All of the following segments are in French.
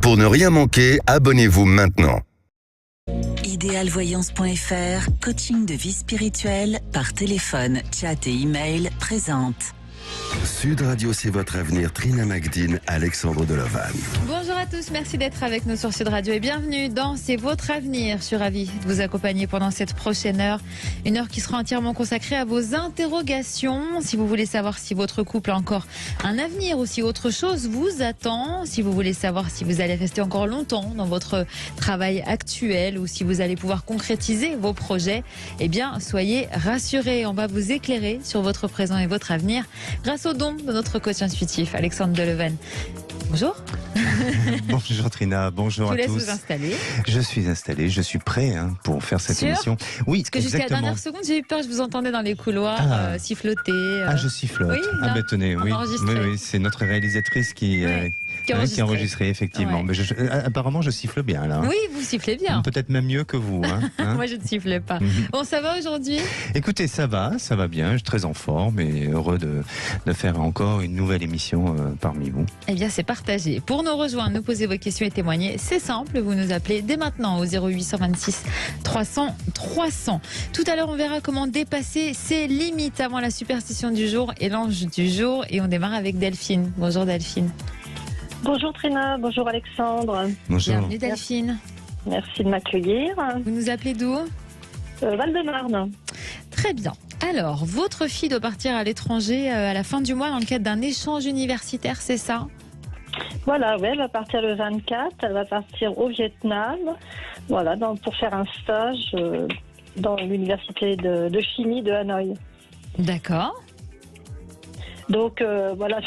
Pour ne rien manquer, abonnez-vous maintenant. Idéalvoyance.fr, coaching de vie spirituelle par téléphone, chat et email présente. Sud Radio, c'est votre avenir. Trina Magdine, Alexandre Delovan. Bonjour à tous, merci d'être avec nous sur Sud Radio et bienvenue dans C'est votre avenir. Je suis ravie de vous accompagner pendant cette prochaine heure. Une heure qui sera entièrement consacrée à vos interrogations. Si vous voulez savoir si votre couple a encore un avenir ou si autre chose vous attend. Si vous voulez savoir si vous allez rester encore longtemps dans votre travail actuel ou si vous allez pouvoir concrétiser vos projets. Eh bien, soyez rassurés. On va vous éclairer sur votre présent et votre avenir grâce au don de notre coach intuitif, Alexandre Delovan. Bonjour. Bonjour Trina, bonjour à tous. Je vous laisse vous installer. Je suis installé, je suis prêt pour faire cette émission. Oui, parce que jusqu'à la dernière seconde, j'ai eu peur, je vous entendais dans les couloirs siffloter. Je sifflote. Oui, tenez, oui, c'est notre réalisatrice qui a enregistré, effectivement. Ouais. Mais apparemment, je siffle bien là. Oui, vous sifflez bien. Peut-être même mieux que vous. Moi, je ne siffle pas. Bon, ça va aujourd'hui ? Écoutez, ça va bien. Je suis très en forme et heureux de faire encore une nouvelle émission parmi vous. Eh bien, c'est partagé. Pour nous rejoindre, nous poser vos questions et témoigner, c'est simple. Vous nous appelez dès maintenant au 0826 300 300. Tout à l'heure, on verra comment dépasser ses limites avant la superstition du jour et l'ange du jour. Et on démarre avec Delphine. Bonjour Delphine. Bonjour Trina, bonjour Alexandre. Bonjour. Bienvenue Delphine. Merci de m'accueillir. Vous nous appelez d'où ? Val-de-Marne. Très bien. Alors, votre fille doit partir à l'étranger à la fin du mois dans le cadre d'un échange universitaire, c'est ça ? Voilà, ouais, elle va partir le 24, elle va partir au Vietnam, voilà, pour faire un stage dans l'université de chimie de Hanoï. D'accord. Donc voilà,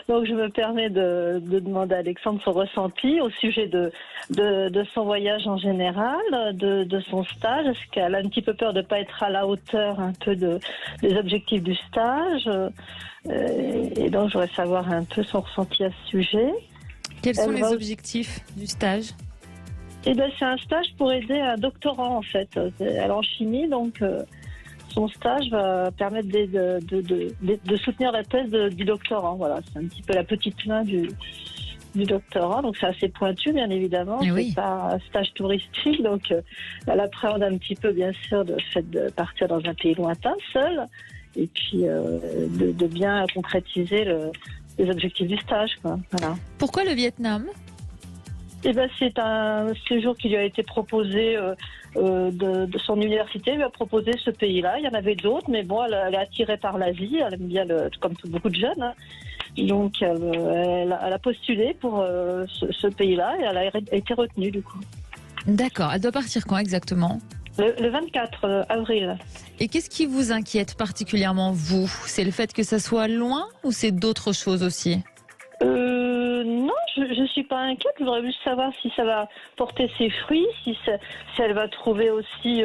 donc je me permets de demander à Alexandre son ressenti au sujet de son voyage en général, de son stage. Est-ce qu'elle a un petit peu peur de ne pas être à la hauteur un peu des objectifs du stage et donc je voudrais savoir un peu son ressenti à ce sujet. Quels sont les objectifs du stage ? Eh bien, c'est un stage pour aider un doctorant en fait. Elle est en chimie, donc son stage va permettre de soutenir la thèse du doctorant. Voilà, c'est un petit peu la petite main du doctorant, donc c'est assez pointu bien évidemment. Oui. C'est pas un stage touristique, donc elle appréhende un petit peu bien sûr le fait de partir dans un pays lointain seul, et puis de bien concrétiser les objectifs du stage, quoi. Voilà. Pourquoi le Vietnam ? Eh ben, c'est un séjour qui lui a été proposé de son université, lui a proposé ce pays-là. Il y en avait d'autres, mais bon, elle est attirée par l'Asie, elle aime bien, comme beaucoup de jeunes. Donc, elle a postulé pour ce pays-là et elle a été retenue du coup. D'accord. Elle doit partir quand exactement ? Le 24 avril. Et qu'est-ce qui vous inquiète particulièrement, vous ? C'est le fait que ça soit loin ou c'est d'autres choses aussi ? Non, je ne suis pas inquiète. Je voudrais juste savoir si ça va porter ses fruits, si elle va trouver aussi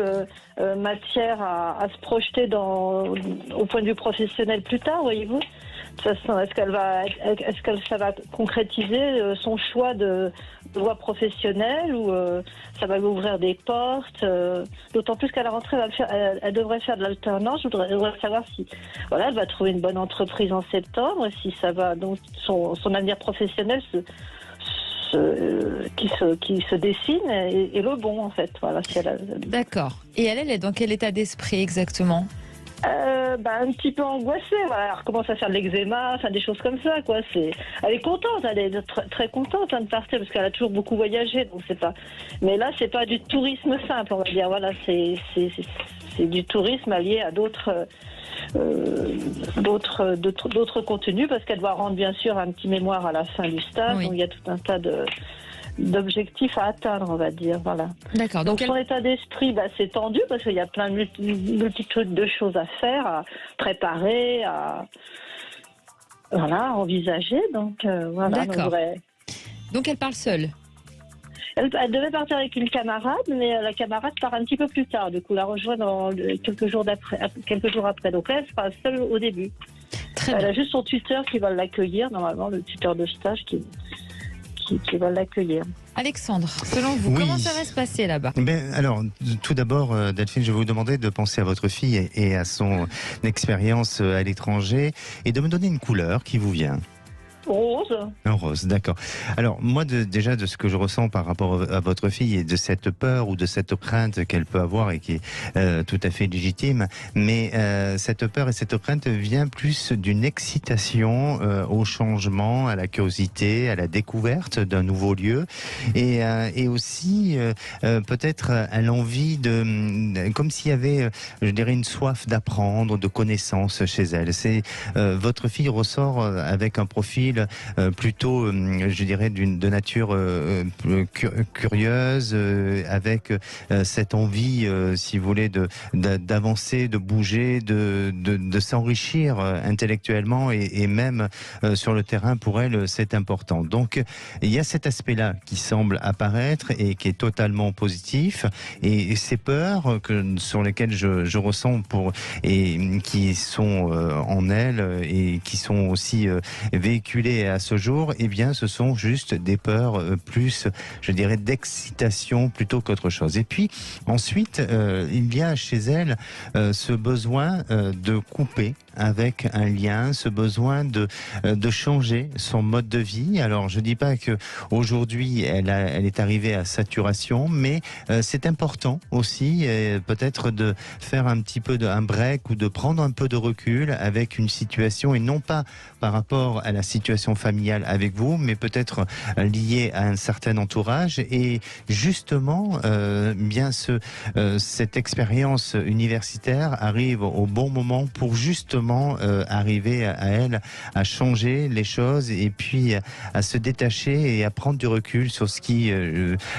matière à se projeter au point de vue professionnel plus tard, voyez-vous. De toute façon, est-ce que ça va concrétiser son choix de voie professionnelle ou ça va lui ouvrir des portes d'autant plus qu'à la rentrée, elle devrait faire de l'alternance. Je voudrais savoir si elle va trouver une bonne entreprise en septembre, si ça va donc son avenir professionnel qui se dessine et le bon en fait. Voilà, si D'accord. Et elle est dans quel état d'esprit exactement ? Un petit peu angoissée, voilà. Elle recommence à faire de l'eczéma, des choses comme ça, quoi. Elle est contente, elle est très, très contente de partir parce qu'elle a toujours beaucoup voyagé, donc c'est pas. Mais là, c'est pas du tourisme simple, on va dire. Voilà, c'est du tourisme allié à d'autres contenus parce qu'elle doit rendre bien sûr un petit mémoire à la fin du stage. Oui. Donc il y a tout un tas d'objectifs à atteindre, on va dire, voilà. D'accord. Donc son état d'esprit, c'est tendu parce qu'il y a plein de multitudes de choses à faire, à préparer, à envisager. Donc voilà. D'accord. Donc elle parle seule. Elle devait partir avec une camarade, mais la camarade part un petit peu plus tard. Du coup, la rejoint quelques jours après. Donc là, elle sera seule au début. Très bien. Elle a juste son tuteur qui va l'accueillir, normalement, le tuteur de stage qui va l'accueillir. Alexandre, selon vous, comment ça va se passer là-bas ? Alors, tout d'abord, Delphine, je vais vous demander de penser à votre fille et à son expérience à l'étranger et de me donner une couleur qui vous vient. Rose. Un rose, d'accord. Alors moi, déjà de ce que je ressens par rapport à votre fille et de cette peur ou de cette crainte qu'elle peut avoir et qui est tout à fait légitime, mais cette peur et cette crainte vient plus d'une excitation au changement, à la curiosité, à la découverte d'un nouveau lieu et aussi peut-être à l'envie comme s'il y avait, je dirais, une soif d'apprendre, de connaissances chez elle. C'est votre fille ressort avec un profil plutôt, je dirais, de nature curieuse, avec cette envie, si vous voulez, d'avancer, de bouger, de s'enrichir intellectuellement et même sur le terrain. Pour elle, c'est important. Donc, il y a cet aspect-là qui semble apparaître et qui est totalement positif. Et ces peurs sur lesquelles je ressens et qui sont en elle et qui sont aussi véhiculées à ce jour, eh bien, ce sont juste des peurs plus, je dirais, d'excitation plutôt qu'autre chose. Et puis, ensuite, il y a chez elle ce besoin de couper avec un lien, ce besoin de changer son mode de vie. Alors, je dis pas que aujourd'hui elle est arrivée à saturation, mais c'est important aussi, peut-être de faire un petit peu un break ou de prendre un peu de recul avec une situation et non pas par rapport à la situation familiale avec vous, mais peut-être lié à un certain entourage. Et justement, bien cette expérience universitaire arrive au bon moment pour justement arriver à elle à changer les choses et puis à se détacher et à prendre du recul sur ce qui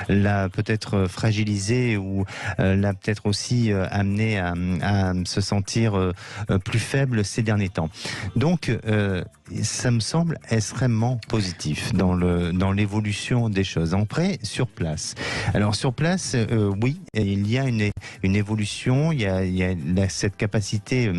l'a peut-être fragilisé ou l'a peut-être aussi amené à se sentir plus faible ces derniers temps. Donc, ça me semble extrêmement positif dans l'évolution des choses. Après, sur place. Alors sur place, oui, il y a une évolution, il y a cette capacité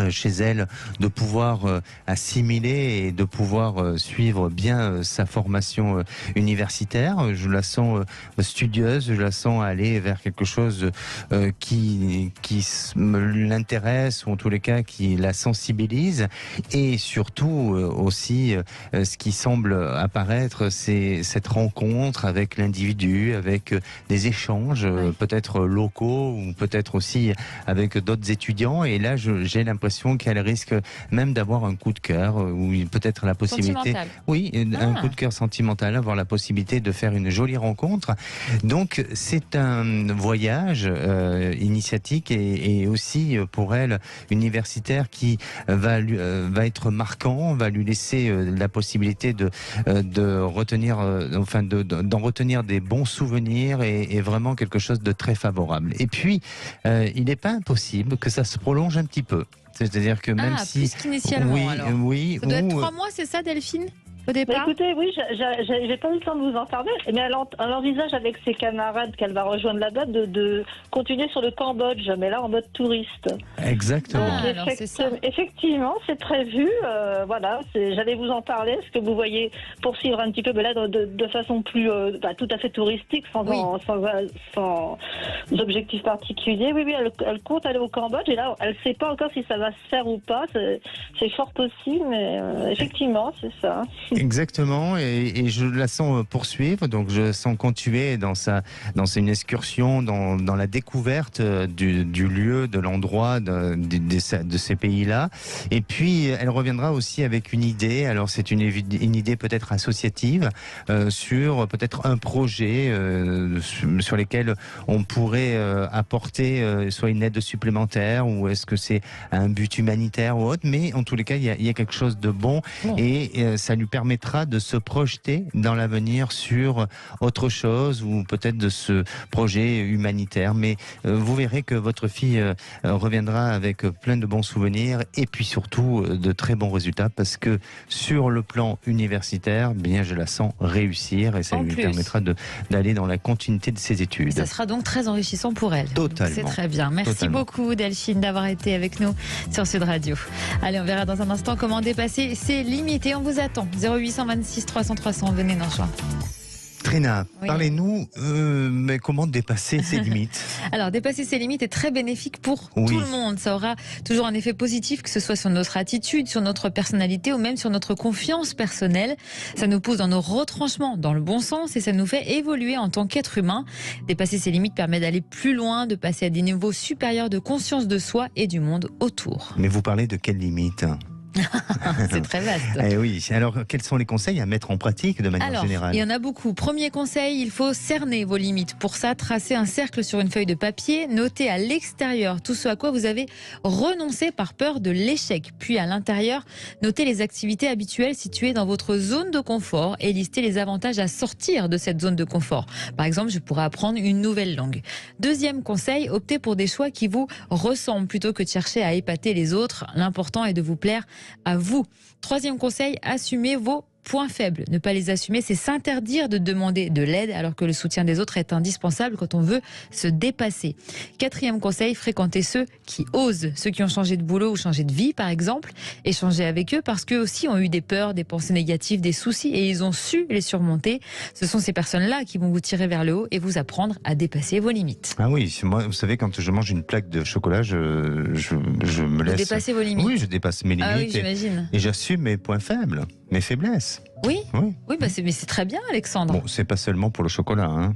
chez elle de pouvoir assimiler et de pouvoir suivre bien sa formation universitaire. Je la sens studieuse, je la sens aller vers quelque chose qui l'intéresse ou en tous les cas qui la sensibilise. Et surtout aussi ce qui semble apparaître, c'est cette rencontre avec l'individu, avec des échanges peut-être locaux ou peut-être aussi avec d'autres étudiants. Et là, j'ai l'impression qu'elle risque même d'avoir un coup de cœur ou peut-être la possibilité, un coup de cœur sentimental, avoir la possibilité de faire une jolie rencontre. Donc c'est un voyage initiatique et aussi pour elle universitaire qui va être marquant, va lui laisser la possibilité de retenir, d'en retenir des bons souvenirs et vraiment quelque chose de très favorable. Et puis il n'est pas impossible que ça se prolonge un petit peu. C'est-à-dire que même si... plus qu'initialement, alors. Oui, ça doit être 3 mois, c'est ça, Delphine, au départ? Écoutez, oui, j'ai pas eu le temps de vous en parler, mais elle envisage avec ses camarades qu'elle va rejoindre là-bas de continuer sur le Cambodge, mais là en mode touriste. Exactement. Alors, c'est ça. Effectivement, c'est prévu. Voilà, j'allais vous en parler. Est-ce que vous voyez poursuivre un petit peu, mais là de façon plus tout à fait touristique, sans objectif particulier. Oui, elle compte aller au Cambodge et là, elle ne sait pas encore si ça va se faire ou pas. C'est fort possible, mais effectivement, c'est ça. Exactement, et je la sens poursuivre, donc je la sens continuer dans une excursion, dans la découverte du lieu, de l'endroit, de ces pays-là. Et puis, elle reviendra aussi avec une idée, alors c'est une idée peut-être associative, sur peut-être un projet sur lesquels on pourrait apporter soit une aide supplémentaire, ou est-ce que c'est un but humanitaire ou autre, mais en tous les cas, il y a quelque chose de bon, et ça lui permettra de se projeter dans l'avenir sur autre chose ou peut-être de ce projet humanitaire. Mais vous verrez que votre fille reviendra avec plein de bons souvenirs et puis surtout de très bons résultats parce que sur le plan universitaire, bien je la sens réussir et ça lui permettra d'aller dans la continuité de ses études. Ça sera donc très enrichissant pour elle. Totalement. C'est très bien. Merci beaucoup Delphine d'avoir été avec nous sur Sud Radio. Allez, on verra dans un instant comment dépasser ses limites et on vous attend. 0826 300 300, venez nous rejoindre. Trina, Oui. parlez-nous, mais comment dépasser ses limites? Alors, dépasser ses limites est très bénéfique pour Oui. tout le monde. Ça aura toujours un effet positif, que ce soit sur notre attitude, sur notre personnalité ou même sur notre confiance personnelle. Ça nous pousse dans nos retranchements, dans le bon sens, et ça nous fait évoluer en tant qu'être humain. Dépasser ses limites permet d'aller plus loin, de passer à des niveaux supérieurs de conscience de soi et du monde autour. Mais vous parlez de quelles limites? C'est très vaste. Eh oui, alors quels sont les conseils à mettre en pratique de manière Alors, générale? il y en a beaucoup. Premier conseil, il faut cerner vos limites. Pour ça, tracez un cercle sur une feuille de papier, notez à l'extérieur tout ce à quoi vous avez renoncé par peur de l'échec. Puis à l'intérieur, notez les activités habituelles situées dans votre zone de confort et listez les avantages à sortir de cette zone de confort. Par exemple, je pourrais apprendre une nouvelle langue. Deuxième conseil, optez pour des choix qui vous ressemblent plutôt que de chercher à épater les autres. L'important est de vous plaire à vous. Troisième conseil, assumez vos points faibles. Ne pas les assumer, c'est s'interdire de demander de l'aide alors que le soutien des autres est indispensable quand on veut se dépasser. Quatrième conseil, fréquentez ceux qui osent, ceux qui ont changé de boulot ou changé de vie par exemple. Échangez avec eux parce qu'eux aussi ont eu des peurs, des pensées négatives, des soucis et ils ont su les surmonter. Ce sont ces personnes-là qui vont vous tirer vers le haut et vous apprendre à dépasser vos limites. Ah oui, moi, vous savez, quand je mange une plaque de chocolat, je me Vous laisse... dépassez vos limites. Oui, je dépasse mes limites Ah oui, j'imagine. et j'assume mes points faibles, mes faiblesses. Oui, Oui. oui, bah mais c'est très bien, Alexandre. Bon, c'est pas seulement pour le chocolat, hein.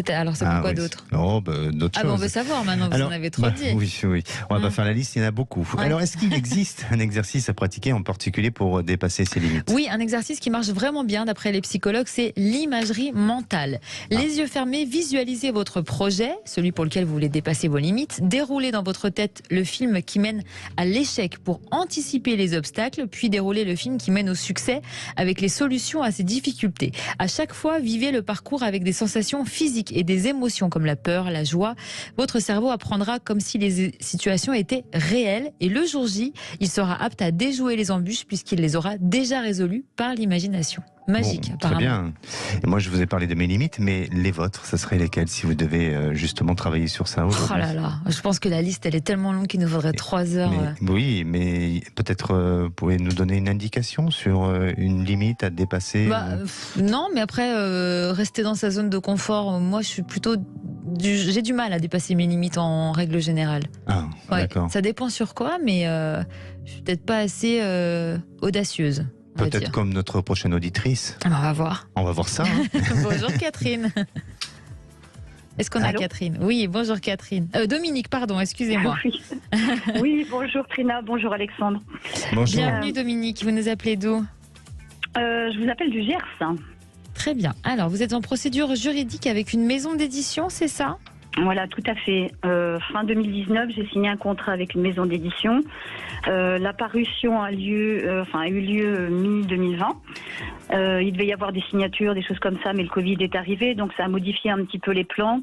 Alors, c'est pour quoi oui. d'autre? Oh, d'autres Ah choses. bon, on veut savoir maintenant, vous en avez trop dit. Oui. On va pas faire la liste, il y en a beaucoup. Ouais. Alors, est-ce qu'il existe un exercice à pratiquer en particulier pour dépasser ses limites? Oui, un exercice qui marche vraiment bien d'après les psychologues, c'est l'imagerie mentale. Les yeux fermés, visualisez votre projet, celui pour lequel vous voulez dépasser vos limites. Déroulez dans votre tête le film qui mène à l'échec pour anticiper les obstacles, puis déroulez le film qui mène au succès avec les solutions à ces difficultés. À chaque fois, vivez le parcours avec des sensations physiques et des émotions comme la peur, la joie. Votre cerveau apprendra comme si les situations étaient réelles et le jour J, il sera apte à déjouer les embûches puisqu'il les aura déjà résolues par l'imagination. Magique, Bon, apparemment. très bien. Et moi, je vous ai parlé de mes limites, mais les vôtres, ça serait lesquelles si vous devez justement travailler sur ça aujourd'hui? Oh là là, je pense que la liste, elle est tellement longue qu'il nous faudrait 3 heures. Oui, mais peut-être vous pouvez nous donner une indication sur une limite à dépasser? Non, mais après, rester dans sa zone de confort, moi, je suis plutôt... J'ai du mal à dépasser mes limites en règle générale. Ah, Ouais, d'accord. ça dépend sur quoi, mais je suis peut-être pas assez audacieuse. on va Peut-être dire. comme notre prochaine auditrice. Alors, on va voir. On va voir ça. Hein. Bonjour Catherine. Est-ce qu'on a Allô Catherine? Oui, bonjour Catherine. Dominique, pardon, excusez-moi. Oui. Oui, bonjour Trina, bonjour Alexandre. Bonjour. Bienvenue Dominique, vous nous appelez d'où? Je vous appelle du Gers. Très bien. Alors, vous êtes en procédure juridique avec une maison d'édition, c'est ça? Voilà, tout à fait. Fin 2019, j'ai signé un contrat avec une maison d'édition. La parution a eu lieu mi-2020. Il devait y avoir des signatures, des choses comme ça, mais le Covid est arrivé, donc ça a modifié un petit peu les plans.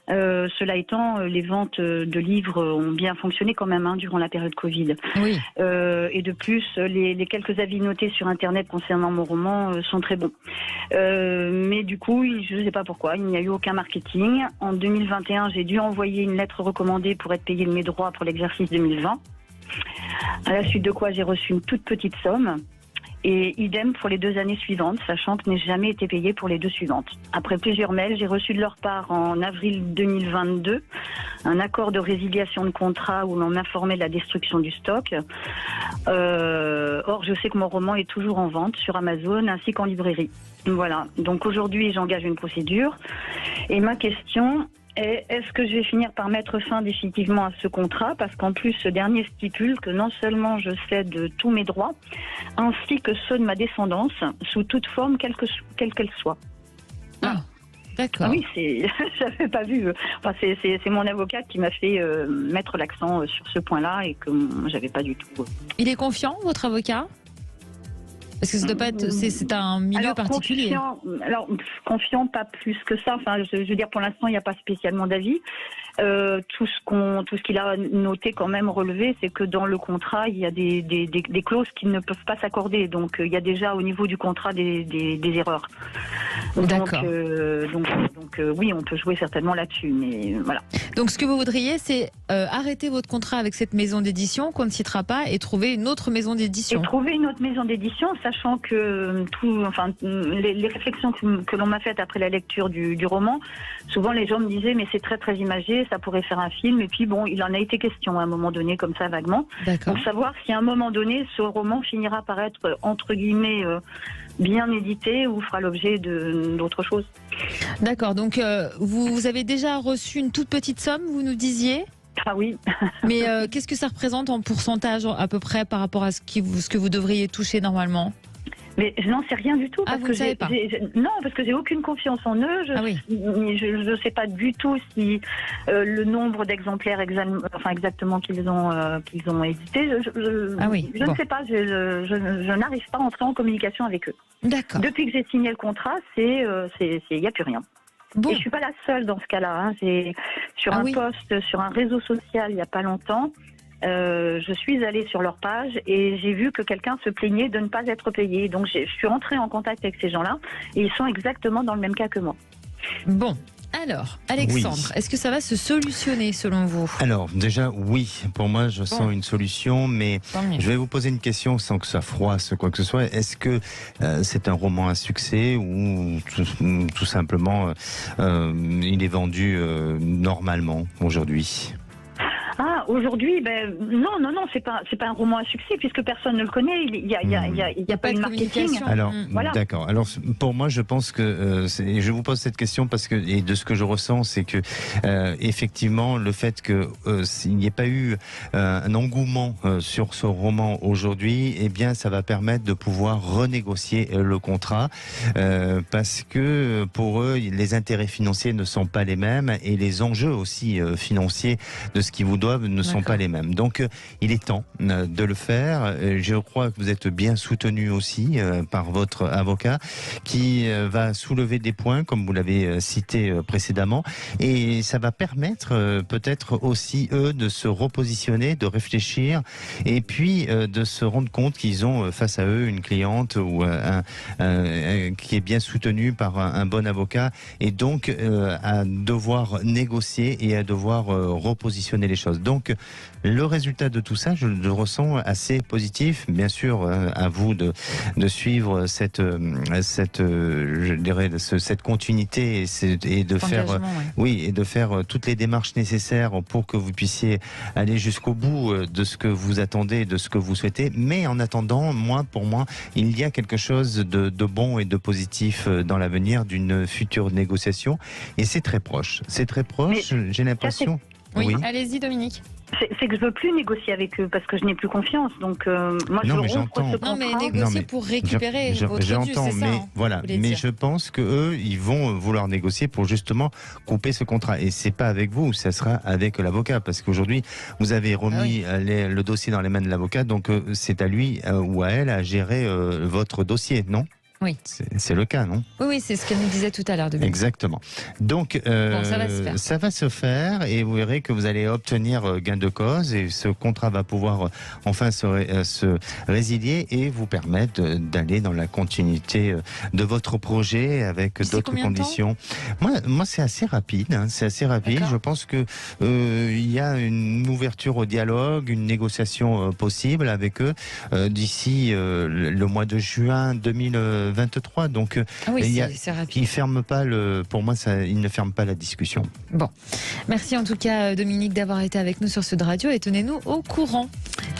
Cela étant, les ventes de livres ont bien fonctionné quand même durant la période Covid. Oui. Et de plus, les quelques avis notés sur Internet concernant mon roman sont très bons. Mais du coup, je ne sais pas pourquoi, il n'y a eu aucun marketing. En 2021, j'ai dû envoyer une lettre recommandée pour être payée de mes droits pour l'exercice 2020. À la suite de quoi, j'ai reçu une toute petite somme. Et idem pour les 2 années suivantes, sachant que je n'ai jamais été payée pour les 2 suivantes. Après plusieurs mails, j'ai reçu de leur part en avril 2022 un accord de résiliation de contrat où l'on m'informait de la destruction du stock. Or, je sais que mon roman est toujours en vente sur Amazon ainsi qu'en librairie. Voilà. Donc aujourd'hui, j'engage une procédure. Et ma question est-ce que je vais finir par mettre fin définitivement à ce contrat? Parce qu'en plus, ce dernier stipule que non seulement je cède tous mes droits, ainsi que ceux de ma descendance, sous toute forme, quelle qu'elle soit. Ah, d'accord. Ah oui, j'avais pas vu. Enfin, c'est mon avocate qui m'a fait mettre l'accent sur ce point-là et que j'avais pas du tout. Il est confiant, votre avocat? Parce que ça doit pas être, c'est un milieu particulier. Confiant, pas plus que ça. Enfin, je veux dire, pour l'instant, il n'y a pas spécialement d'avis. Tout ce qu'il a noté quand même relevé, c'est que dans le contrat, il y a des clauses qui ne peuvent pas s'accorder. Donc il y a déjà au niveau du contrat des erreurs. D'accord. Donc oui, on peut jouer certainement là-dessus, mais voilà. Donc ce que vous voudriez, c'est arrêter votre contrat avec cette maison d'édition qu'on ne citera pas et trouver une autre maison d'édition. Et trouver une autre maison d'édition, sachant que les réflexions que l'on m'a faites après la lecture du roman, souvent les gens me disaient mais c'est très très imagé, ça pourrait faire un film. Et puis bon, il en a été question à un moment donné comme ça vaguement. D'accord. Donc savoir si à un moment donné ce roman finira par être entre guillemets bien édité ou fera l'objet d'autre chose. D'accord, donc vous avez déjà reçu une toute petite somme, vous nous disiez ? Ah oui. Mais qu'est-ce que ça représente en pourcentage à peu près par rapport à ce que vous devriez toucher normalement ? Mais je n'en sais rien du tout. Ah, vous ne savez pas ? Non, parce que j'ai aucune confiance en eux. Je ne sais pas du tout si le nombre d'exemplaires exactement qu'ils ont édité. Je ne sais pas. Je n'arrive pas à entrer en communication avec eux. D'accord. Depuis que j'ai signé le contrat, il n'y a plus rien. Bon. Et je suis pas la seule dans ce cas-là. Hein. J'ai sur un post sur un réseau social il y a pas longtemps. Je suis allée sur leur page et j'ai vu que quelqu'un se plaignait de ne pas être payé. Donc je suis rentrée en contact avec ces gens-là et ils sont exactement dans le même cas que moi. Bon. Alors, Alexandre, est-ce que ça va se solutionner selon vous ? Alors, déjà, oui. Pour moi, je sens une solution, mais je vais vous poser une question sans que ça froisse quoi que ce soit. Est-ce que c'est un roman à succès ou tout simplement il est vendu normalement aujourd'hui ? Ah, aujourd'hui, non, c'est pas un roman à succès puisque personne ne le connaît. Il y a pas de marketing. Alors, d'accord. Alors, pour moi, je pense que je vous pose cette question parce que et de ce que je ressens, c'est que effectivement, le fait que il n'y ait pas eu un engouement sur ce roman aujourd'hui, eh bien, ça va permettre de pouvoir renégocier le contrat parce que pour eux, les intérêts financiers ne sont pas les mêmes et les enjeux aussi financiers de ce qui vous doivent ne sont pas les mêmes. Donc, il est temps de le faire. Je crois que vous êtes bien soutenu aussi par votre avocat qui va soulever des points, comme vous l'avez cité précédemment. Et ça va permettre peut-être aussi, eux, de se repositionner, de réfléchir et puis de se rendre compte qu'ils ont face à eux une cliente ou qui est bien soutenue par un bon avocat et donc à devoir négocier et à devoir repositionner les choses. Donc, le résultat de tout ça, je le ressens assez positif. Bien sûr, à vous de suivre cette continuité et de faire, et de faire toutes les démarches nécessaires pour que vous puissiez aller jusqu'au bout de ce que vous attendez, de ce que vous souhaitez. Mais en attendant, pour moi, il y a quelque chose de bon et de positif dans l'avenir d'une future négociation. Et c'est très proche. C'est très proche. J'ai l'impression. Oui, allez-y Dominique. C'est que je veux plus négocier avec eux parce que je n'ai plus confiance. Donc moi je rompre ce contrat. Non mais négocier pour récupérer votre dû, c'est ça. Voilà. Mais je pense que eux, ils vont vouloir négocier pour justement couper ce contrat. Et c'est pas avec vous, ça sera avec l'avocat parce qu'aujourd'hui vous avez remis le dossier dans les mains de l'avocat, donc c'est à lui ou à elle à gérer votre dossier, non ? Oui. C'est le cas, non ? Oui, c'est ce qu'elle nous disait tout à l'heure. Exactement. Donc, ça va se faire et vous verrez que vous allez obtenir gain de cause et ce contrat va pouvoir enfin se résilier et vous permettre d'aller dans la continuité de votre projet avec d'autres conditions. Moi, c'est assez rapide. C'est assez rapide. Je pense que il y a une ouverture au dialogue, une négociation possible avec eux d'ici le mois de juin 2023. Donc, c'est rapide. Il ferme pas pour moi, il ne ferme pas la discussion. Bon, merci en tout cas Dominique d'avoir été avec nous sur Sud Radio et tenez-nous au courant.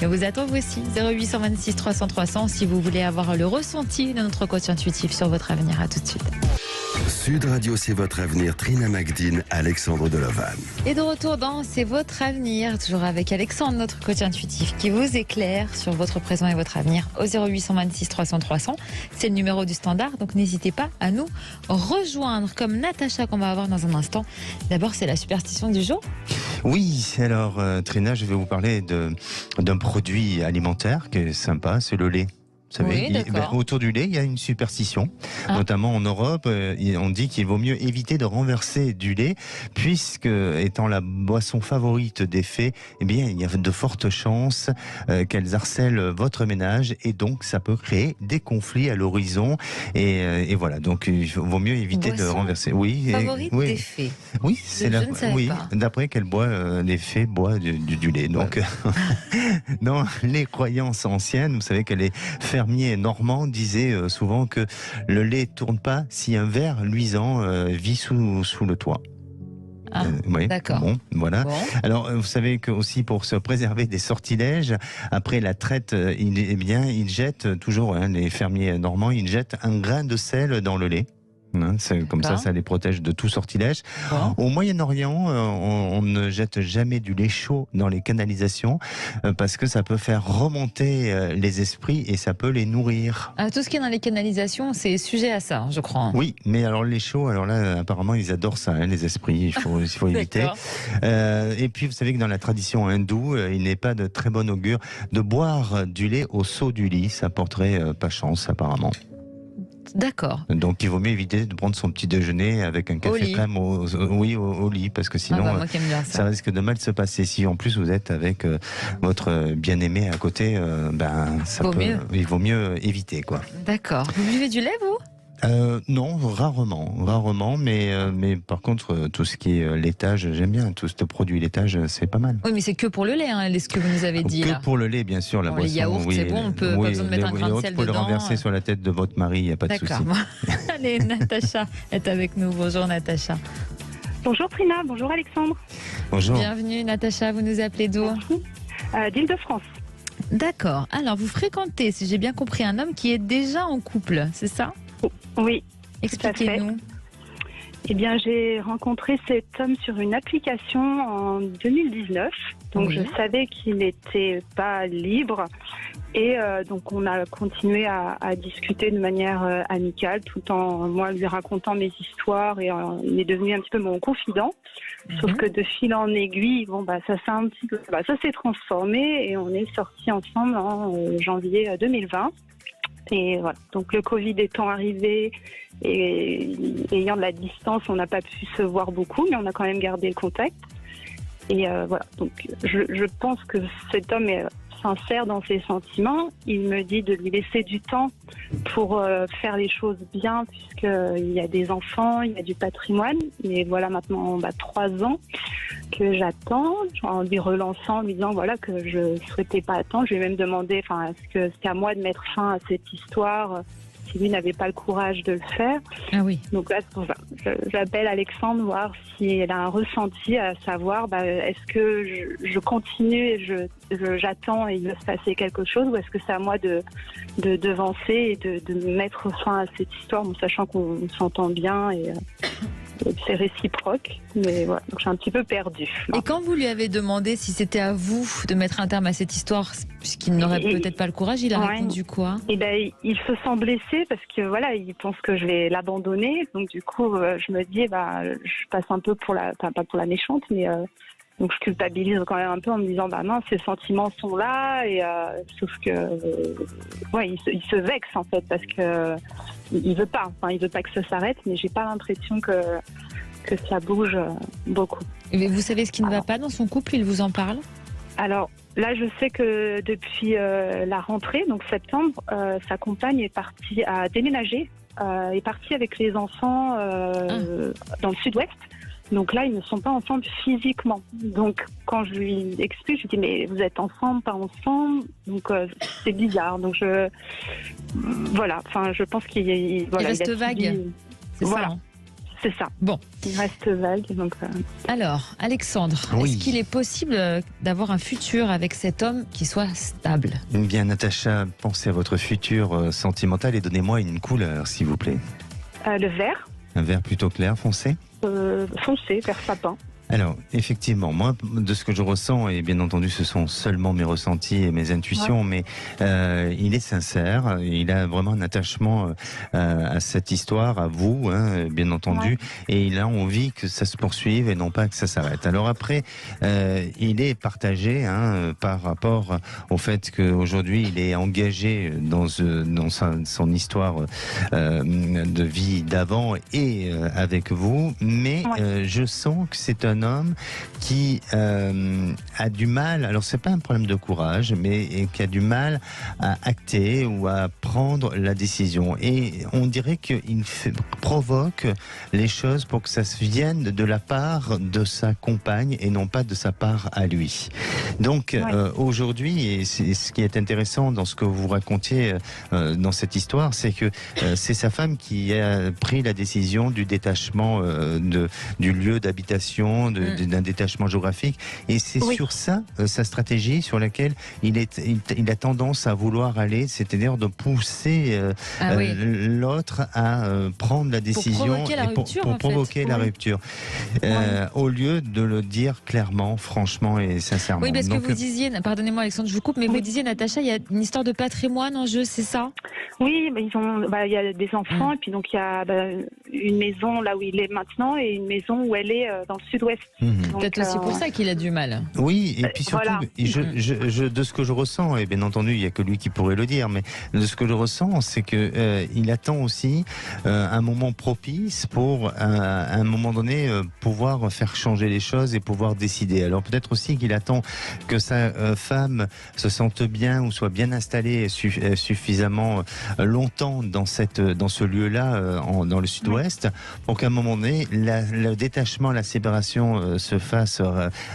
Et vous attend vous aussi 0826 300 300 si vous voulez avoir le ressenti de notre coach intuitif sur votre avenir. À tout de suite. Sud Radio, c'est votre avenir. Trina Magdine, Alexandre Delavanne. Et de retour dans C'est votre avenir, toujours avec Alexandre, notre coach intuitif, qui vous éclaire sur votre présent et votre avenir au 0826 300 300. C'est le numéro du standard, donc n'hésitez pas à nous rejoindre, comme Natacha qu'on va avoir dans un instant. D'abord, c'est la superstition du jour. Oui, alors Trina, je vais vous parler d'un produit alimentaire qui est sympa, c'est le lait. Vous savez, Oui, d'accord. autour du lait, il y a une superstition, notamment en Europe. On dit qu'il vaut mieux éviter de renverser du lait, puisque étant la boisson favorite des fées, eh bien, il y a de fortes chances qu'elles harcèlent votre ménage, et donc ça peut créer des conflits à l'horizon. Et voilà, donc il vaut mieux éviter de renverser. Oui, Favorite des fées. Oui, c'est Je ne savais pas. d'après qu'elle boit, les fées boivent du lait. Donc, dans les croyances anciennes, vous savez que les fermiers normands disaient souvent que le lait tourne pas si un ver luisant vit sous le toit. Oui, d'accord. Bon, voilà. Bon. Alors, vous savez que aussi pour se préserver des sortilèges, après la traite, ils jettent toujours, les fermiers normands, ils jettent un grain de sel dans le lait. Comme ça les protège de tout sortilège. Bon. Au Moyen-Orient, on ne jette jamais du lait chaud dans les canalisations parce que ça peut faire remonter les esprits et ça peut les nourrir. Tout ce qui est dans les canalisations, c'est sujet à ça, je crois. Oui, mais alors les chauds, alors là, apparemment, ils adorent ça, les esprits, il faut éviter. Et puis, vous savez que dans la tradition hindoue, il n'est pas de très bon augure de boire du lait au seau du lit. Ça porterait pas chance, apparemment. D'accord. Donc il vaut mieux éviter de prendre son petit déjeuner avec un café crème au lit, parce que sinon moi qui aime bien ça risque de mal se passer. Si en plus vous êtes avec votre bien-aimé à côté, il vaut mieux éviter, quoi. D'accord. Vous buvez du lait, vous ? Non, rarement, mais par contre tout ce qui est laitage, j'aime bien. Tout ce produit laitage, c'est pas mal. Oui, mais c'est que pour le lait, ce que vous nous avez dit. Que pour le lait, bien sûr, la boisson. Les yaourts, c'est bon, on peut pas besoin de mettre un grain de sel dedans. Vous pouvez le renverser sur la tête de votre mari, il n'y a pas de souci. D'accord. Allez, Natacha est avec nous. Bonjour, Natacha. Bonjour Trina, bonjour Alexandre. Bonjour. Bienvenue, Natacha. Vous nous appelez d'où ? D'Île-de-France. D'accord. Alors, vous fréquentez, si j'ai bien compris, un homme qui est déjà en couple, c'est ça ? Oui. Expliquez-nous. Eh bien, j'ai rencontré cet homme sur une application en 2019. Donc, je savais qu'il n'était pas libre. Et donc, on a continué à discuter de manière amicale, tout en moi lui racontant mes histoires. Et il est devenu un petit peu mon confident. Sauf que de fil en aiguille, ça s'est transformé. Et on est sortis ensemble en janvier 2020. Et voilà. Donc le Covid étant arrivé et ayant de la distance, on n'a pas pu se voir beaucoup, mais on a quand même gardé le contact. Et voilà. Donc je pense que cet homme est sincère dans ses sentiments. Il me dit de lui laisser du temps pour faire les choses bien, puisqu'il y a des enfants, il y a du patrimoine. Mais voilà, maintenant 3 ans que j'attends, en lui relançant, en lui disant que je souhaitais pas attendre. Je lui ai même demandé, est-ce que c'était à moi de mettre fin à cette histoire si lui n'avait pas le courage de le faire. Ah oui. Donc là, c'est pour ça. J'appelle Alexandre, voir si elle a un ressenti, à savoir, est-ce que je continue et j'attends et il va se passer quelque chose, ou est-ce que c'est à moi de devancer et de mettre fin à cette histoire, sachant qu'on s'entend bien et c'est réciproque. Mais voilà, donc je suis un petit peu perdue. Et quand vous lui avez demandé si c'était à vous de mettre un terme à cette histoire, puisqu'il n'aurait peut-être pas le courage, il a répondu quoi ? Il se sent blessé parce que il pense que je vais l'abandonner. Donc du coup, je me dis, je passe un peu pour pas pour la méchante, mais donc je culpabilise quand même un peu en me disant, non, ces sentiments sont là, et sauf que, il se vexe en fait parce que il veut pas que ça s'arrête, mais j'ai pas l'impression que ça bouge beaucoup. Et vous savez ce qui ne va pas dans son couple, il vous en parle ? Alors là, je sais que depuis la rentrée, donc septembre, sa compagne a déménagé, est partie avec les enfants dans le sud-ouest. Donc là, ils ne sont pas ensemble physiquement. Donc quand je lui explique, je lui dis, mais vous êtes ensemble, pas ensemble. Donc c'est bizarre. Donc je pense qu'il reste vague. C'est ça. Hein. C'est ça. Bon. Il reste vague. Donc, Alors, Alexandre, est-ce qu'il est possible d'avoir un futur avec cet homme qui soit stable ? Bien, Natacha, pensez à votre futur sentimental et donnez-moi une couleur, s'il vous plaît. Le vert. Un vert plutôt clair, foncé ? Foncé, vert sapin. Alors, effectivement, moi, de ce que je ressens, et bien entendu, ce sont seulement mes ressentis et mes intuitions, mais il est sincère, il a vraiment un attachement à cette histoire, à vous, hein, bien entendu, et il a envie que ça se poursuive et non pas que ça s'arrête. Alors après, il est partagé par rapport au fait qu'aujourd'hui, il est engagé dans son histoire de vie d'avant et avec vous, mais je sens que c'est un homme qui a du mal, alors c'est pas un problème de courage, mais qui a du mal à acter ou à prendre la décision. Et on dirait qu'il provoque les choses pour que ça se vienne de la part de sa compagne et non pas de sa part à lui. Donc aujourd'hui, et c'est ce qui est intéressant dans ce que vous racontiez dans cette histoire, c'est que c'est sa femme qui a pris la décision du détachement du lieu d'habitation, d'un détachement géographique, et c'est sur ça sa stratégie sur laquelle il a tendance à vouloir aller, c'est-à-dire de pousser l'autre à prendre la décision pour provoquer la rupture, au lieu de le dire clairement, franchement et sincèrement. Oui, parce que vous disiez, pardonnez-moi Alexandre, je vous coupe, mais vous disiez, Natacha, il y a une histoire de patrimoine en jeu, c'est ça? Oui, il y a des enfants, et puis donc il y a une maison là où il est maintenant et une maison où elle est dans le sud-ouest. Peut-être aussi pour ça qu'il a du mal. Oui, et puis surtout, de ce que je ressens, et bien entendu, il n'y a que lui qui pourrait le dire, mais de ce que je ressens, c'est que il attend aussi un moment propice pour, à un moment donné, pouvoir faire changer les choses et pouvoir décider. Alors peut-être aussi qu'il attend que sa femme se sente bien ou soit bien installée suffisamment longtemps dans ce lieu-là, dans le sud-ouest, pour qu'à un moment donné, le détachement, la séparation se fasse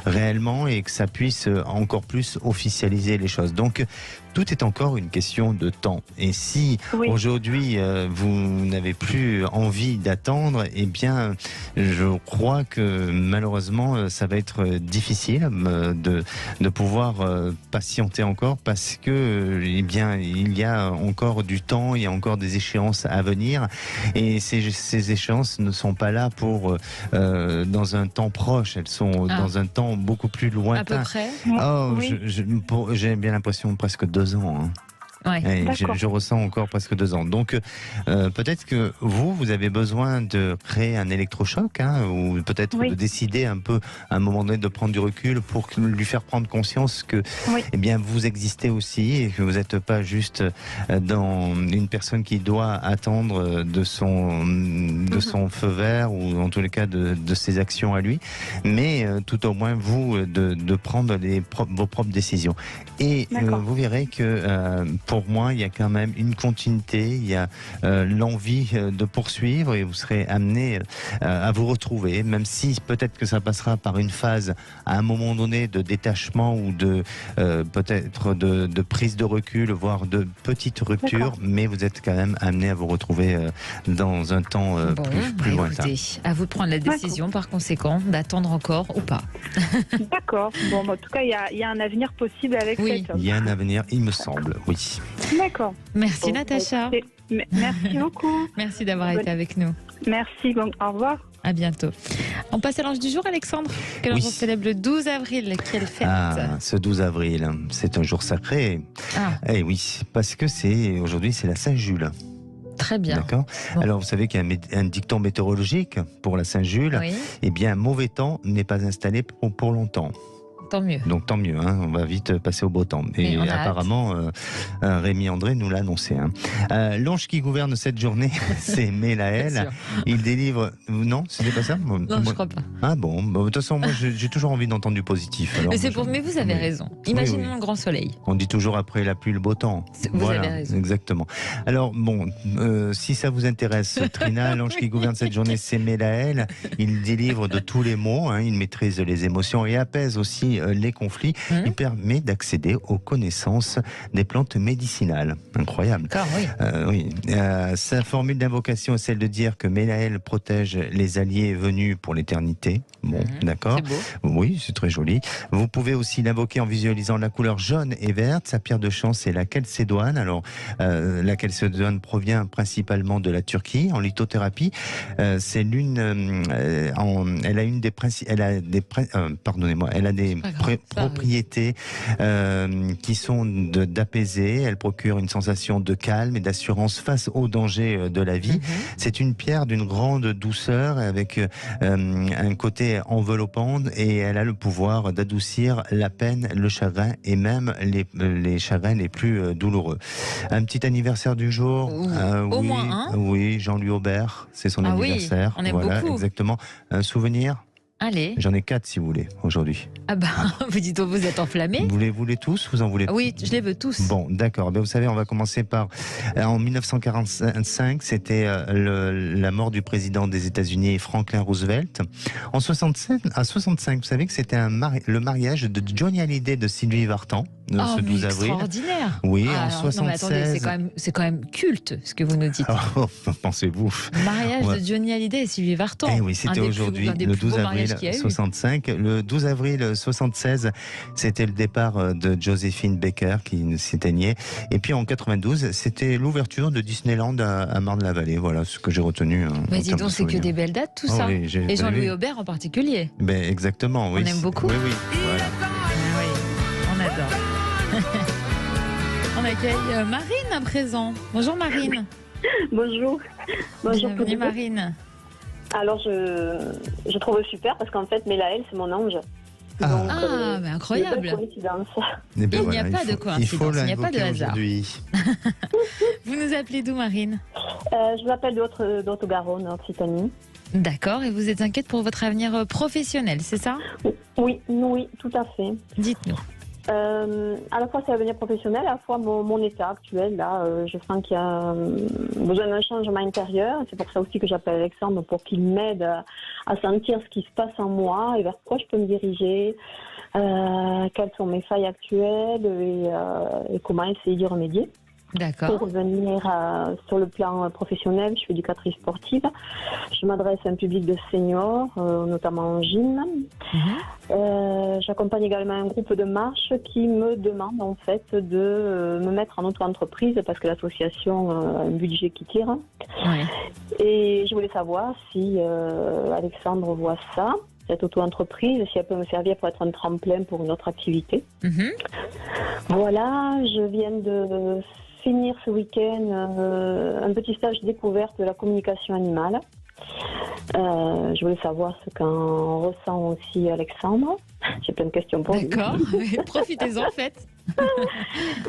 réellement et que ça puisse encore plus officialiser les choses. Donc, tout est encore une question de temps. Et si aujourd'hui vous n'avez plus envie d'attendre, eh bien, je crois que malheureusement, ça va être difficile de pouvoir patienter encore, parce que il y a encore du temps, il y a encore des échéances à venir, et ces échéances ne sont pas là pour dans un temps proche, elles sont dans un temps beaucoup plus lointain. À peu près. J'ai bien l'impression presque 2 ans. Je ressens encore presque 2 ans. Donc peut-être que vous avez besoin de créer un électrochoc, ou peut-être de décider un peu à un moment donné de prendre du recul pour lui faire prendre conscience que eh bien, vous existez aussi et que vous n'êtes pas juste dans une personne qui doit attendre de son feu vert, ou en tous les cas de ses actions à lui, mais tout au moins vous de prendre vos propres décisions. Et vous verrez que pour moi, il y a quand même une continuité, il y a l'envie de poursuivre, et vous serez amené à vous retrouver, même si peut-être que ça passera par une phase à un moment donné de détachement ou peut-être de prise de recul, voire de petite rupture, mais vous êtes quand même amené à vous retrouver dans un temps plus lointain. Écoutez, à vous de prendre la décision par conséquent, d'attendre encore ou pas. D'accord. Bon, en tout cas, il y a un avenir possible avec cet homme. Il y a un avenir, il me semble, oui. D'accord. Merci Natacha. Merci beaucoup. Merci d'avoir été avec nous. Merci, au revoir. À bientôt. On passe à l'ange du jour, Alexandre. Quel jour on célèbre le 12 avril? Quelle fête? Ce 12 avril, c'est un jour sacré. Eh oui, parce que aujourd'hui, c'est la Saint-Jules. Très bien. D'accord. Alors, vous savez qu'il y a un dicton météorologique pour la Saint-Jules. Eh bien, mauvais temps n'est pas installé pour longtemps. Tant mieux. Donc tant mieux, on va vite passer au beau temps. Et apparemment, Rémi André nous l'a annoncé. L'ange qui gouverne cette journée, c'est Mélaël. Il délivre... Non, c'était pas ça? Non, je crois pas. Ah bon, de toute façon, moi j'ai toujours envie d'entendre du positif. Alors, mais vous avez raison. Imaginons un grand soleil. On dit toujours après la pluie, le beau temps. Vous avez raison. Exactement. Alors bon, si ça vous intéresse, Trina, l'ange qui gouverne cette journée, c'est Mélaël. Il délivre de tous les maux, il maîtrise les émotions et apaise aussi les conflits. Il permet d'accéder aux connaissances des plantes médicinales. Incroyable. Oui. Sa formule d'invocation est celle de dire que Mélaël protège les alliés venus pour l'éternité. Bon, d'accord. C'est beau. Oui, c'est très joli. Vous pouvez aussi l'invoquer en visualisant la couleur jaune et verte. Sa pierre de chance, c'est la chalcédoine. Alors, la chalcédoine provient principalement de la Turquie en lithothérapie. C'est l'une, elle a une des propriétés qui sont d'apaiser. Elle procure une sensation de calme et d'assurance face aux dangers de la vie. C'est une pierre d'une grande douceur avec un côté enveloppant et elle a le pouvoir d'adoucir la peine, le chagrin et même les chagrins les plus douloureux. Un petit anniversaire du jour. Au moins un. Oui, Jean-Louis Aubert, c'est son anniversaire. Oui, on aime beaucoup. Exactement. Un souvenir. Allez. J'en ai 4 si vous voulez aujourd'hui. Ah bah, vous dites, vous êtes enflammé. Vous les tous, vous en voulez? Oui, je les veux tous. Bon, d'accord. Ben, vous savez, on va commencer par en 1945, c'était la mort du président des États-Unis Franklin Roosevelt. En 65, vous savez que c'était le mariage de Johnny Hallyday de Sylvie Vartan. Ce 12 avril. Extraordinaire. Oui, en 76. Non, mais attendez, c'est quand même culte ce que vous nous dites. Oh, pensez-vous. Mariage de Johnny Hallyday et Sylvie Vartan. Eh oui, c'était aujourd'hui, le 12 avril 65. Le 12 avril 76, c'était le départ de Joséphine Baker qui s'éteignait. Et puis en 92, c'était l'ouverture de Disneyland à Marne-la-Vallée. Voilà ce que j'ai retenu. Mais dis donc, c'est que des belles dates tout ça. Oui, et Jean-Louis Aubert en particulier. Ben, exactement, oui. On aime beaucoup. Oui, oui. Voilà. On adore. On accueille Marine à présent. Bonjour Marine. Bonjour. Bienvenue Marine. Alors je trouve super parce qu'en fait Mélaël c'est mon ange. Donc, mais incroyable. Belle coïncidence. Eh ben Il n'y a pas de coïncidence, il n'y a pas de hasard. Vous nous appelez d'où Marine? Je vous appelle d'Haute-Garonne, Occitanie. D'accord, et vous êtes inquiète pour votre avenir professionnel, c'est ça? Oui, tout à fait. Dites-nous. À la fois c'est l'avenir professionnel, à la fois mon état actuel. Là, je sens qu'il y a besoin d'un changement intérieur. C'est pour ça aussi que j'appelle Alexandre pour qu'il m'aide à sentir ce qui se passe en moi et vers quoi je peux me diriger, quelles sont mes failles actuelles et comment essayer d'y remédier. D'accord. Pour revenir sur le plan professionnel, je suis éducatrice sportive. Je m'adresse à un public de seniors, notamment en gym. J'accompagne également un groupe de marche qui me demande en fait de me mettre en auto-entreprise parce que l'association a un budget qui tire. Ouais. Et je voulais savoir si Alexandre voit ça, cette auto-entreprise, si elle peut me servir pour être un tremplin pour une autre activité. Voilà, je viens de finir ce week-end un petit stage découverte de la communication animale. Je voulais savoir ce qu'en ressent aussi Alexandre. J'ai plein de questions pour vous. D'accord, profitez-en, faites.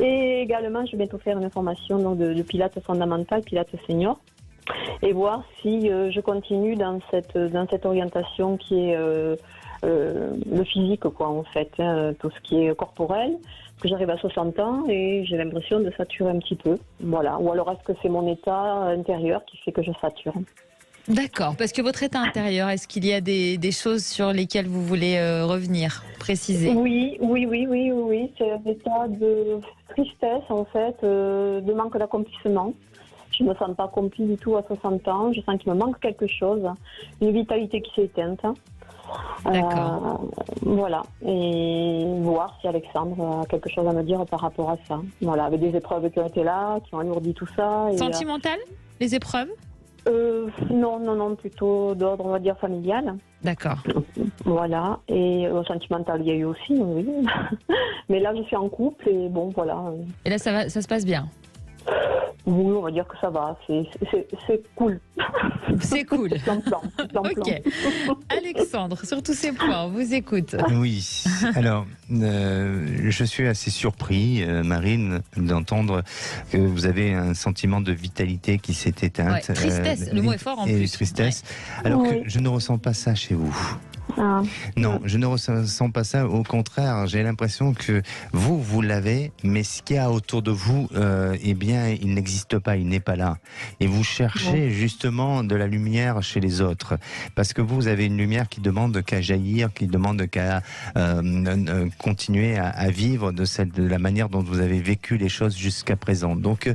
Et également, je vais bientôt faire une formation donc, de pilates fondamental, pilates senior, et voir si je continue dans cette orientation qui est le physique, quoi, en fait, tout ce qui est corporel. Que j'arrive à 60 ans et j'ai l'impression de saturer un petit peu. Voilà. Ou alors est-ce que c'est mon état intérieur qui fait que je sature? D'accord, parce que votre état intérieur, est-ce qu'il y a des choses sur lesquelles vous voulez revenir, préciser? Oui. C'est un état de tristesse, en fait, de manque d'accomplissement. Je ne me sens pas accomplie du tout à 60 ans. Je sens qu'il me manque quelque chose, une vitalité qui s'est éteinte. D'accord. Voilà, et voir si Alexandre a quelque chose à me dire par rapport à ça. Voilà, avec des épreuves qui ont été là, qui ont alourdi tout ça. Et, sentimental, les épreuves? Non, plutôt d'ordre, on va dire, familial. D'accord. Voilà, et sentimental, il y a eu aussi, oui. Mais là, je suis en couple et bon, voilà. Et là, ça se passe bien? Oui, on va dire que ça va, c'est cool. C'est cool. Plan. Ok. Alexandre, sur tous ces points, on vous écoute. Oui, alors, je suis assez surpris, Marine, d'entendre que vous avez un sentiment de vitalité qui s'est éteinte. Ouais, tristesse, le mot est fort en plus. Et tristesse, alors que je ne ressens pas ça chez vous. Ah. Non, je ne ressens pas ça. Au contraire, j'ai l'impression que vous l'avez, mais ce qu'il y a autour de vous, eh bien, il n'existe pas, il n'est pas là. Et vous cherchez justement de la lumière chez les autres. Parce que vous avez une lumière qui demande qu'à jaillir, qui demande qu'à continuer à vivre de la manière dont vous avez vécu les choses jusqu'à présent. Donc,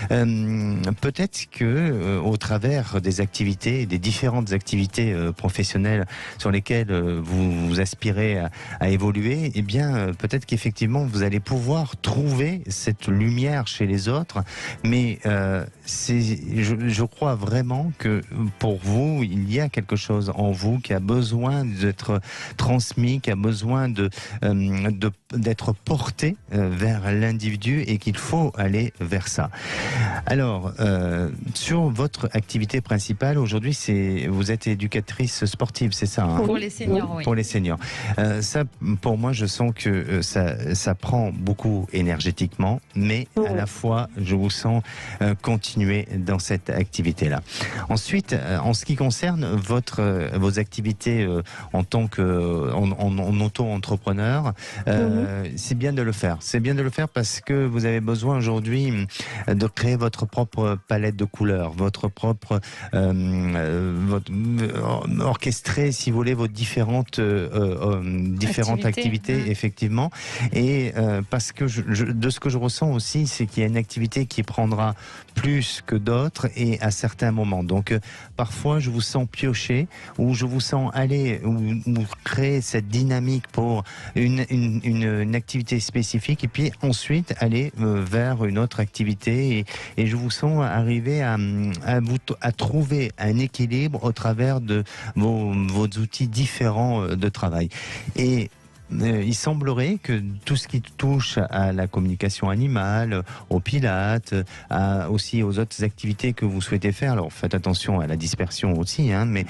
peut-être que au travers des activités, des différentes activités professionnelles sur lesquelles vous aspirez à évoluer, eh bien, peut-être qu'effectivement, vous allez pouvoir trouver cette lumière chez les autres. Mais je crois vraiment que pour vous, il y a quelque chose en vous qui a besoin d'être transmis, qui a besoin d'être porté vers l'individu et qu'il faut aller vers ça. Alors, sur votre activité principale, aujourd'hui, vous êtes éducatrice sportive, c'est ça, hein? Pour les seniors, oui. Pour les seniors. Ça, pour moi, je sens que ça prend beaucoup énergétiquement, mais à la fois, je vous sens continuer dans cette activité-là. Ensuite, en ce qui concerne vos activités en tant en auto-entrepreneur, c'est bien de le faire. C'est bien de le faire parce que vous avez besoin aujourd'hui de créer votre propre palette de couleurs, votre propre orchestrer, si vous voulez, vos différentes activités, effectivement. Et parce que de ce que je ressens aussi, c'est qu'il y a une activité qui prendra plus que d'autres et à certains moments. Donc parfois je vous sens piocher ou je vous sens aller ou créer cette dynamique pour une activité spécifique et puis ensuite aller vers une autre activité et je vous sens arriver à trouver un équilibre au travers de vos outils différents de travail. Et il semblerait que tout ce qui touche à la communication animale, au pilates, aussi aux autres activités que vous souhaitez faire, alors faites attention à la dispersion aussi, hein, mais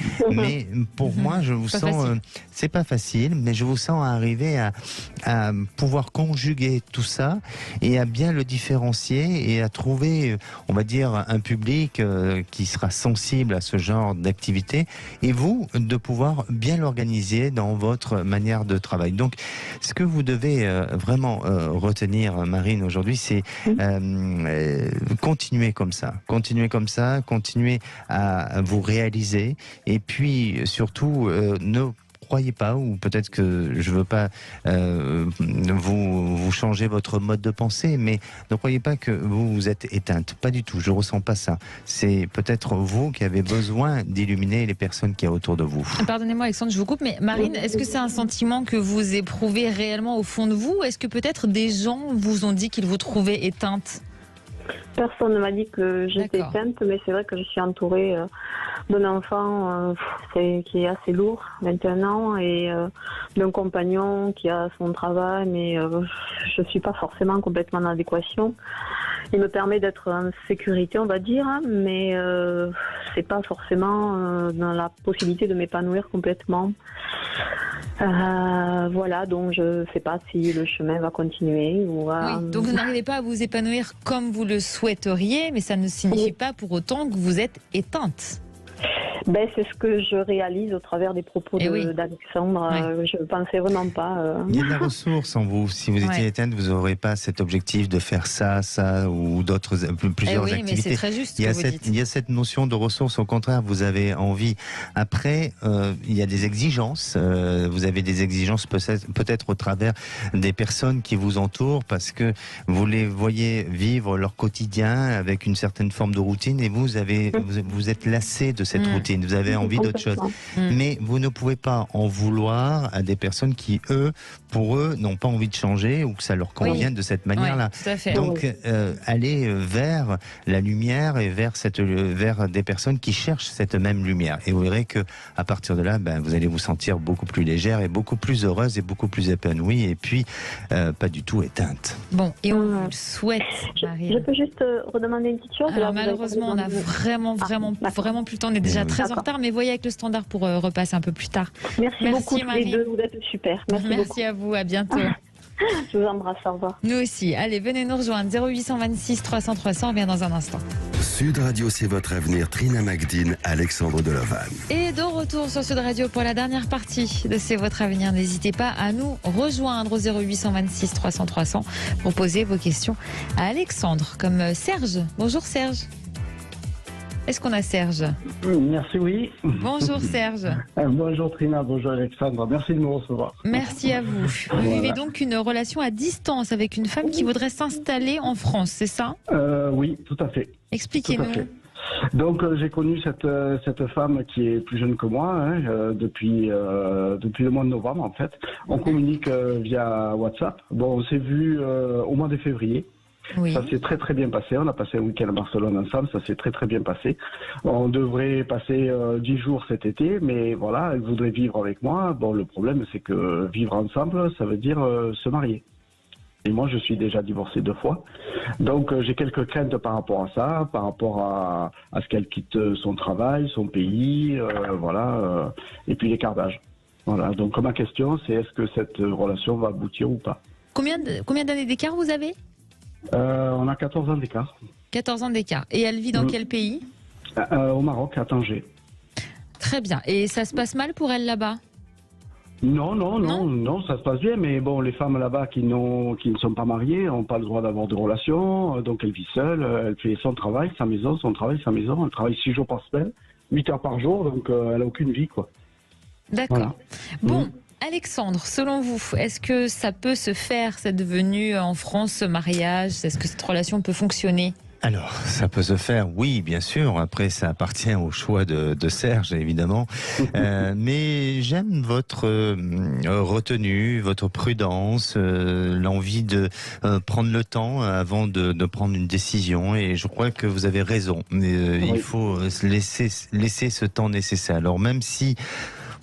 pour moi, je vous sens, c'est pas facile, mais je vous sens arriver à pouvoir conjuguer tout ça et à bien le différencier et à trouver, on va dire, un public qui sera sensible à ce genre d'activité et vous, de pouvoir bien l'organiser dans votre manière de travail. Donc, ce que vous devez vraiment retenir, Marine, aujourd'hui, c'est continuer comme ça, continuer à vous réaliser et puis surtout ne croyez pas, ou peut-être que je ne veux pas vous changer votre mode de pensée, mais ne croyez pas que vous êtes éteinte. Pas du tout, je ne ressens pas ça. C'est peut-être vous qui avez besoin d'illuminer les personnes qui y a autour de vous. Pardonnez-moi Alexandre, je vous coupe, mais Marine, est-ce que c'est un sentiment que vous éprouvez réellement au fond de vous? Est-ce que peut-être des gens vous ont dit qu'ils vous trouvaient éteinte? Personne ne m'a dit que j'étais éteinte, mais c'est vrai que je suis entourée d'un enfant qui est assez lourd, 21 ans, et d'un compagnon qui a son travail, mais je ne suis pas forcément complètement en adéquation. Il me permet d'être en sécurité, on va dire, mais c'est pas forcément dans la possibilité de m'épanouir complètement. Voilà, donc je ne sais pas si le chemin va continuer. Oui, donc vous n'arrivez pas à vous épanouir comme vous le souhaiteriez, mais ça ne signifie pas pour autant que vous êtes éteinte. Ben, c'est ce que je réalise au travers des propos d'Alexandre. Je ne pensais vraiment pas. Il y a de la ressource en vous. Si vous étiez éteinte, vous n'aurez pas cet objectif de faire ça ou plusieurs activités. Mais c'est très juste. Il y a cette notion de ressource. Au contraire, vous avez envie. Après, il y a des exigences. Vous avez des exigences peut-être au travers des personnes qui vous entourent parce que vous les voyez vivre leur quotidien avec une certaine forme de routine et vous êtes lassé de cette routine. Vous avez envie d'autre chose. Mais vous ne pouvez pas en vouloir à des personnes qui, pour eux, n'ont pas envie de changer ou que ça leur convienne de cette manière-là. Donc, allez vers la lumière et vers des personnes qui cherchent cette même lumière. Et vous verrez que à partir de là, vous allez vous sentir beaucoup plus légère et beaucoup plus heureuse et beaucoup plus épanouie et puis pas du tout éteinte. Bon, et on vous le souhaite, Marie. Je peux juste redemander une petite chose? Alors malheureusement, on a vraiment plus le temps. On est déjà très en retard, mais voyez avec le standard pour repasser un peu plus tard. Merci beaucoup tous les deux, vous êtes super. Merci beaucoup. À vous, à bientôt. Je vous embrasse, au revoir. Nous aussi. Allez, venez nous rejoindre. 0826 300 300, on revient dans un instant. Sud Radio, c'est votre avenir. Trina Magdine, Alexandre Delovan. Et de retour sur Sud Radio pour la dernière partie de C'est votre avenir. N'hésitez pas à nous rejoindre au 0826 300 300 pour poser vos questions à Alexandre, comme Serge. Bonjour Serge. Est-ce qu'on a Serge? Merci, oui. Bonjour Serge. Bonjour Trina, bonjour Alexandre. Merci de me recevoir. Merci à vous. Vous vivez donc une relation à distance avec une femme qui voudrait s'installer en France, c'est ça? Oui, tout à fait. Expliquez-nous. Tout à fait. Donc j'ai connu cette femme qui est plus jeune que moi depuis le mois de novembre en fait. On communique via WhatsApp. Bon, on s'est vu au mois de février. Oui. Ça s'est très très bien passé. On a passé un week-end à Barcelone ensemble. Ça s'est très très bien passé. On devrait passer 10 jours cet été, mais voilà, elle voudrait vivre avec moi. Bon, le problème c'est que vivre ensemble, ça veut dire se marier. Et moi, je suis déjà divorcé 2 fois. Donc, j'ai quelques craintes par rapport à ça, par rapport à ce qu'elle quitte son travail, son pays, et puis l'écart d'âge. Voilà. Donc, ma question, c'est est-ce que cette relation va aboutir ou pas? Combien d'années d'écart vous avez? On a 14 ans d'écart. 14 ans d'écart. Et elle vit dans quel pays? Au Maroc, à Tanger. Très bien. Et ça se passe mal pour elle là-bas? Non, ça se passe bien, mais bon, les femmes là-bas qui ne sont pas mariées n'ont pas le droit d'avoir de relations, donc elle vit seule, elle fait son travail, sa maison, son travail, sa maison, elle travaille 6 jours par semaine, 8 heures par jour, donc elle n'a aucune vie, quoi. D'accord. Voilà. Bon, Alexandre, selon vous, est-ce que ça peut se faire, cette venue en France, ce mariage? Est-ce que cette relation peut fonctionner? Alors, ça peut se faire, oui, bien sûr. Après, ça appartient au choix de Serge, évidemment. Mais j'aime votre retenue, votre prudence, l'envie de prendre le temps avant de prendre une décision. Et je crois que vous avez raison. Il faut laisser ce temps nécessaire. Alors, même si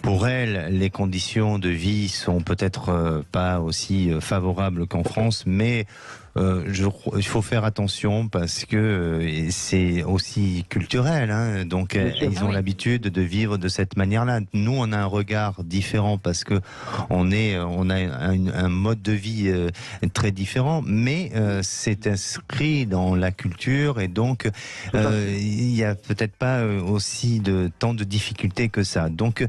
pour elle, les conditions de vie sont peut-être pas aussi favorables qu'en France, mais il faut faire attention parce que c'est aussi culturel. Hein, donc, ils ont l'habitude de vivre de cette manière-là. Nous, on a un regard différent parce que on a un mode de vie très différent, mais c'est inscrit dans la culture et donc il y a peut-être pas aussi tant de difficultés que ça. Donc,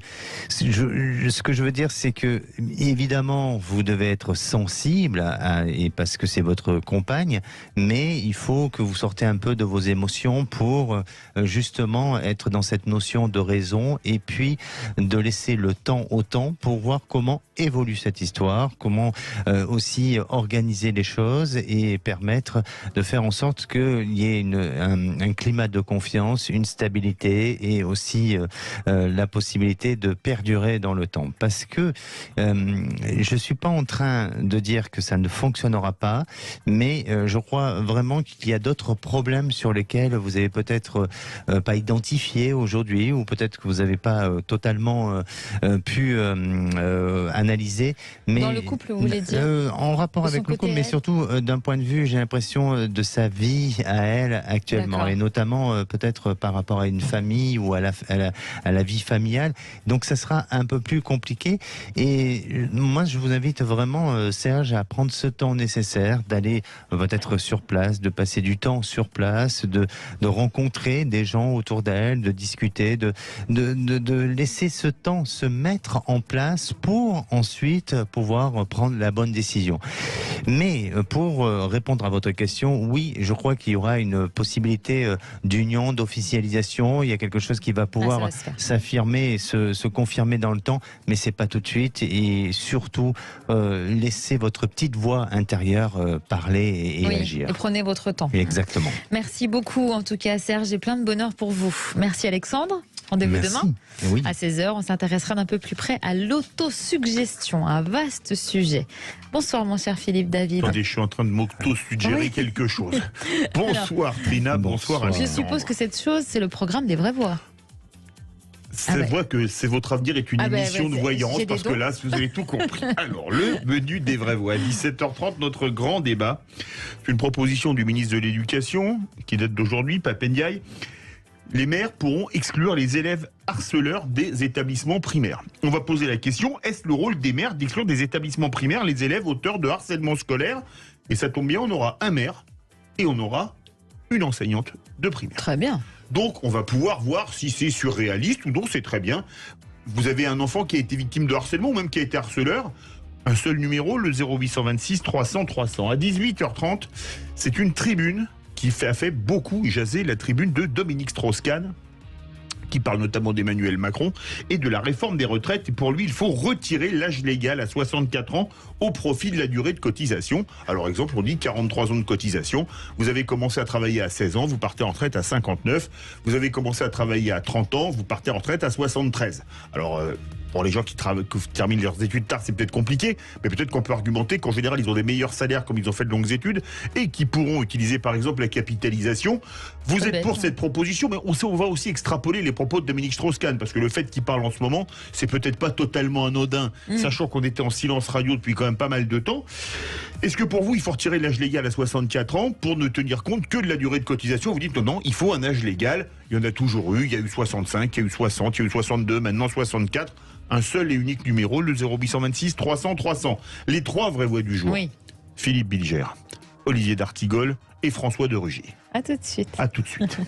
ce que je veux dire, c'est que évidemment, vous devez être sensible et parce que c'est votre compagne, mais il faut que vous sortez un peu de vos émotions pour justement être dans cette notion de raison et puis de laisser le temps au temps pour voir comment évolue cette histoire, comment aussi organiser les choses et permettre de faire en sorte qu'il y ait un climat de confiance, une stabilité et aussi la possibilité de perdurer dans le temps. Parce que je suis pas en train de dire que ça ne fonctionnera pas, mais je crois vraiment qu'il y a d'autres problèmes sur lesquels vous avez peut-être pas identifié aujourd'hui, ou peut-être que vous n'avez pas totalement pu analyser. Mais, dans le couple, vous voulez dire en rapport avec le couple, mais surtout d'un point de vue, j'ai l'impression, de sa vie à elle actuellement, et notamment peut-être par rapport à une famille ou à la vie familiale. Donc ça sera un peu plus compliqué. Et moi, je vous invite vraiment, Serge, à prendre ce temps nécessaire, d'aller peut-être sur place, de passer du temps sur place, de rencontrer des gens autour d'elle, de discuter, de laisser ce temps se mettre en place pour ensuite pouvoir prendre la bonne décision. Mais pour répondre à votre question, oui, je crois qu'il y aura une possibilité d'union, d'officialisation. Il y a quelque chose qui va pouvoir s'affirmer et se confirmer dans le temps, mais c'est pas tout de suite. Et surtout, laissez votre petite voix intérieure parler et agir. Et prenez votre temps. Exactement. Merci beaucoup, en tout cas, Serge, et plein de bonheur pour vous. Merci, Alexandre. Rendez-vous demain à 16h. On s'intéressera d'un peu plus près à l'autosuggestion, un vaste sujet. Bonsoir, mon cher Philippe David. Attendez, je suis en train de m'auto-suggérer quelque chose. Bonsoir, Trina. Bonsoir, Alexandre. Je suppose que cette chose, c'est le programme des vraies voix. C'est vrai que C'est votre avenir est une émission de voyance, parce que là, vous avez tout compris. Alors, le menu des vraies voix. À 17h30, notre grand débat. C'est une proposition du ministre de l'Éducation, qui date d'aujourd'hui, Pape Ndiaye. les maires pourront exclure les élèves harceleurs des établissements primaires. On va poser la question, est-ce le rôle des maires d'exclure des établissements primaires les élèves auteurs de harcèlement scolaire? Et ça tombe bien, on aura un maire et on aura une enseignante de primaire. Très bien. Donc on va pouvoir voir si c'est surréaliste ou non, c'est très bien. Vous avez un enfant qui a été victime de harcèlement ou même qui a été harceleur, un seul numéro, le 0826 300 300. À 18h30, c'est une tribune qui a fait beaucoup jaser, la tribune de Dominique Strauss-Kahn, qui parle notamment d'Emmanuel Macron et de la réforme des retraites. Et pour lui, il faut retirer l'âge légal à 64 ans au profit de la durée de cotisation. Alors, exemple, on dit 43 ans de cotisation. Vous avez commencé à travailler à 16 ans, vous partez en retraite à 59. Vous avez commencé à travailler à 30 ans, vous partez en retraite à 73. Alors, pour les gens qui terminent leurs études tard, c'est peut-être compliqué, mais peut-être qu'on peut argumenter qu'en général, ils ont des meilleurs salaires comme ils ont fait de longues études et qui pourront utiliser par exemple la capitalisation. Vous êtes pour cette proposition, mais on va aussi extrapoler les propos de Dominique Strauss-Kahn, parce que le fait qu'il parle en ce moment, c'est peut-être pas totalement anodin, sachant qu'on était en silence radio depuis quand même pas mal de temps. Est-ce que pour vous, il faut retirer l'âge légal à 64 ans pour ne tenir compte que de la durée de cotisation? Vous dites non, il faut un âge légal. Il y en a toujours eu, il y a eu 65, il y a eu 60, il y a eu 62, maintenant 64. Un seul et unique numéro, le 0826 300 300. Les trois vraies voix du jour. Oui. Philippe Bilger, Olivier d'Artigol et François de Rugy. À tout de suite. À tout de suite.